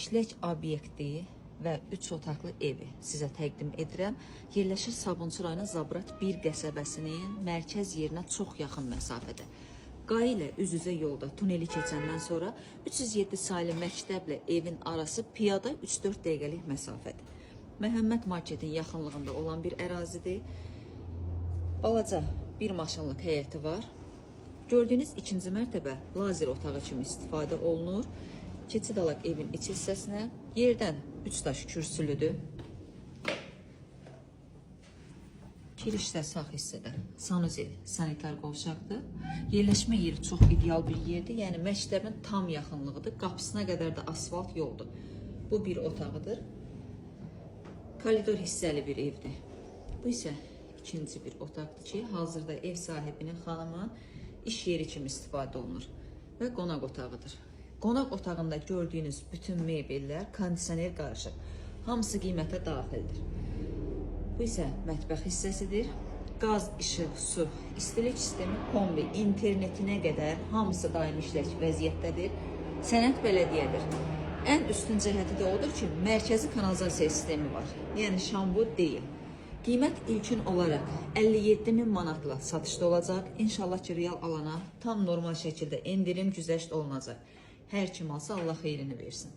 işlək obyekti və 3 otaqlı evi sizə təqdim edirəm. Yerləşir Sabunçu rayonu Zabrat 1 qəsəbəsinin mərkəz yerinə çox yaxın məsafədə. Qaya ilə üz-üzə yolda tuneli keçəndən sonra 307 saylı məktəblə evin arası piyada 3-4 dəqiqəlik məsafədir. Məhəmməd marketin yaxınlığında olan bir ərazidir. Balaca bir maşınlıq həyəti var. Gördüyünüz ikinci mərtəbə lazer otağı kimi istifadə olunur. Keçid alaq evin iç hissəsinə. Yerdən 3 daş kürsülüdür. Kirişdə sağ hissədə sanuzel sanitar qovşaqdır. Yerləşmə yeri çox ideal bir yerdir. Yəni məktəbin tam yaxınlığıdır. Qapısına qədər də asfalt yoldur. Bu bir otağıdır. Koridor hissəli bir evdir. Bu isə ikinci bir otaqdır ki, hazırda ev sahibinin xanımın iş yeri kimi istifadə olunur və qonaq otağıdır. Qonaq otağında gördüyünüz bütün mebellər, kondisioner qarışıq. Hamısı qiymətə daxildir. Bu isə mətbəx hissəsidir. Qaz, işıq, su, istilik sistemi, kombi, internetinə qədər hamısı daim işlək vəziyyətdədir. Sənəd bələdiyyədir. Ən üstün cəhəti də odur ki, mərkəzi kanalizasiya sistemi var. Yəni şambur deyil. Qiymət ilkin olaraq 57.000 manatla satışda olacaq. İnşallah ki, real alana tam normal şəkildə endirim, güzəşt olunacaq. Hər kim alsa Allah xeyrini versin.